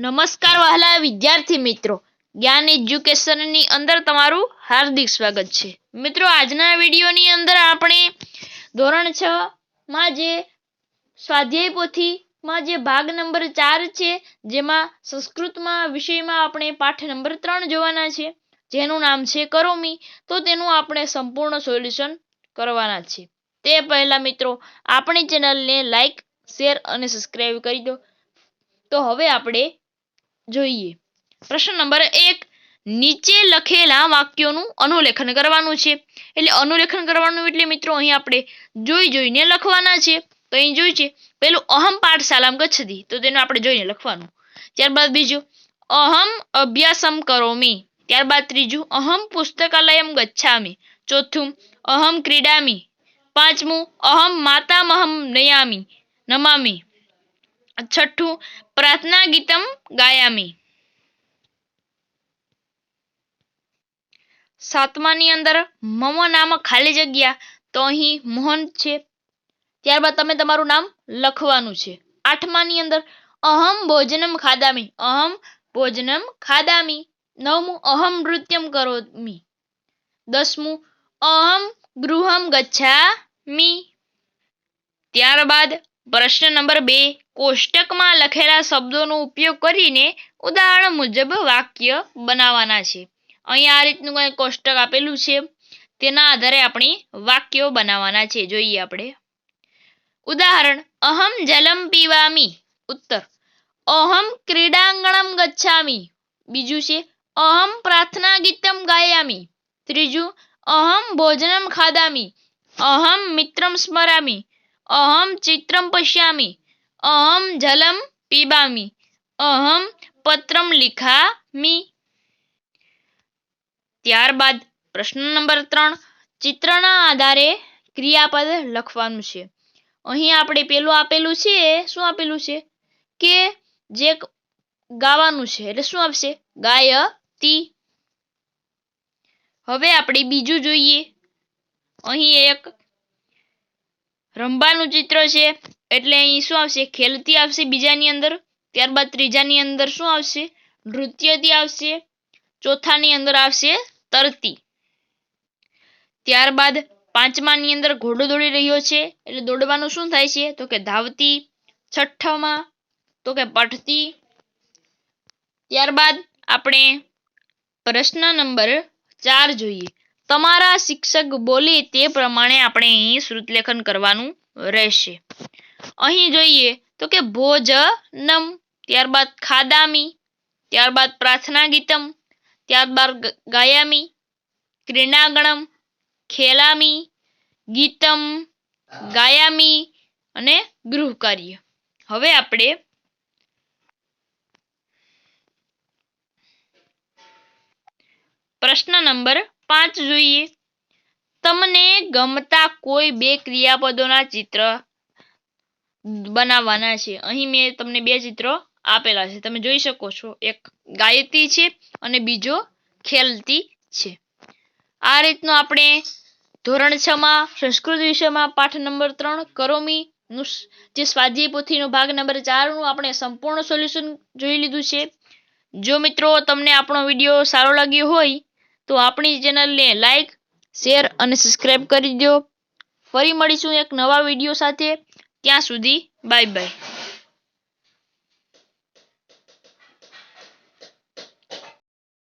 નમસ્કાર વહાલા વિદ્યાર્થી મિત્રો, જ્ઞાન એજ્યુકેશનની અંદર તમારું હાર્દિક સ્વાગત છે। મિત્રો, આજના વિડીયોની અંદર આપણે ધોરણ 6 માં જે સ્વાધ્યાય પોથીમાં જે ભાગ નંબર 4 છે, જેમાં સંસ્કૃતમાં વિષયમાં આપણે પાઠ નંબર 3 જોવાના છે, જેનું નામ છે કરોમી। તો તેનું આપણે સંપૂર્ણ સોલ્યુશન કરવાના છે। તે પહેલા મિત્રો, આપણી ચેનલને લાઈક, શેર અને સબસ્ક્રાઇબ કરી દો। તો હવે આપણે જોઈએ પ્રશ્ન નંબર 1। નીચે લખેલા વાક્યોનું અનુલેખન કરવાનું છે। એટલે અનુલેખન કરવાનું એટલે મિત્રો અહીં આપણે જોઈને લખવાના છે। તો અહીં જોઈ છે પેલું અહમ પાઠશાલામ ગચ્છતિ, તો તેનું આપણે જોઈને લખવાનું। ત્યારબાદ બીજું અહમ અભ્યાસમ કરોમી। ત્યારબાદ ત્રીજું અહમ પુસ્તકાલયમ ગચ્છામિ। ચોથું અહમ ક્રીડામિ। પાંચમું અહમ માતામહમ નમામિ। છઠ્ઠું પ્રાર્થના ગીતમ ગાયામી। સાતમાની અંદર મમ નામ ખાલી જગ્યા, તો અહીં મોહન છે। ત્યારબાદ તમે તમારું નામ લખવાનું છે। આઠમાની અંદર અહમ ભોજનમ ખાદામી। અહમ ભોજનમ ખાદામી। નવમું અહમ નૃત્યમ કરોમી। દસમું અહમ ગૃહમ ગચ્છામિ। ત્યારબાદ પ્રશ્ન નંબર 2। કોષ્ટકમાં લખેલા શબ્દોનો ઉપયોગ કરીને ઉદાહરણ મુજબ વાક્ય બનાવવાના છે। અહીં આ રીતનું કંઈ કોષ્ટક આપેલું છે, તેના આધારે આપણે વાક્યો બનાવવાના છે। જોઈએ આપણે ઉદાહરણ અહમ જલમ પીવામી। ઉત્તર અહમ ક્રીડાંગણમ ગચ્છામિ। બીજું છે અહમ પ્રાર્થના ગીતમ ગાયામિ। ત્રીજું અહમ ભોજનમ ખાદામિ। અહમ મિત્રમ સ્મરામિ। અહમ ચિત્રમ પશ્યામિ। અહમ જલમ પીબામિ। અહમ પત્રમ લિખામિ। ત્યારબાદ પ્રશ્ન નંબર 3। ચિત્રના આધારે ક્રિયાપદ લખવાનું છે। અહીં આપણે પેલું આપેલું છે, શું આપેલું છે કે જે ગાવાનું છે, એટલે શું આવશે ગાયતી। હવે આપણે બીજું જોઈએ। અહીં એક રંભાનું ચિત્ર છે, એટલે અહીં શું આવશે ખેલતી આવશે બીજાની અંદર। ત્યારબાદ ત્રીજાની અંદર શું આવશે નૃત્યથી આવશે। ચોથાની અંદર આવશે તરતી। ત્યારબાદ પાંચમાની અંદર ઘોડો દોડી રહ્યો છે, એટલે દોડવાનું શું થાય છે તો કે ધાવતી। છઠ્ઠામાં તો કે પઠતી। ત્યારબાદ આપણે પ્રશ્ન નંબર 4 જોઈએ। તમારા શિક્ષક બોલે તે પ્રમાણે આપણે અહીં શ્રુતલેખન કરવાનું રહેશે। અહીં જોઈએ તો કે ભોજનમ, ત્યારબાદ ખાદામી, ત્યારબાદ પ્રાર્થના ગીતમ, ત્યારબાદ ગાયામી, ક્રીડાંગણમ, ખેલામી, ગીતમ ગાયામી અને ગૃહ કાર્ય। હવે આપણે પ્રશ્ન નંબર 5 જોઈએ। તમને ગમતા કોઈ 2 ક્રિયાપદોના ચિત્ર બનાવવાના છે। અહીં મેં તમને 2 ચિત્રો આપેલા છે, તમે જોઈ શકો છો। એક ગાયતી છે અને બીજો ખેલતી છે। આ રીતનું આપણે ધોરણ 6 માં સંસ્કૃત વિષયમાં પાઠ નંબર 3 કરોમી નું જે સ્વાધ્યાય પોથીનો ભાગ નંબર 4 નું આપણે સંપૂર્ણ સોલ્યુશન જોઈ લીધું છે। જો મિત્રો તમને આપણો વિડીયો સારો લાગ્યો હોય તો આપણી ચેનલને લાઈક, શેર અને સબસ્ક્રાઇબ કરી દો। ફરી મળીશું એક નવા વિડીયો સાથે। ત્યાં સુધી બાય બાય।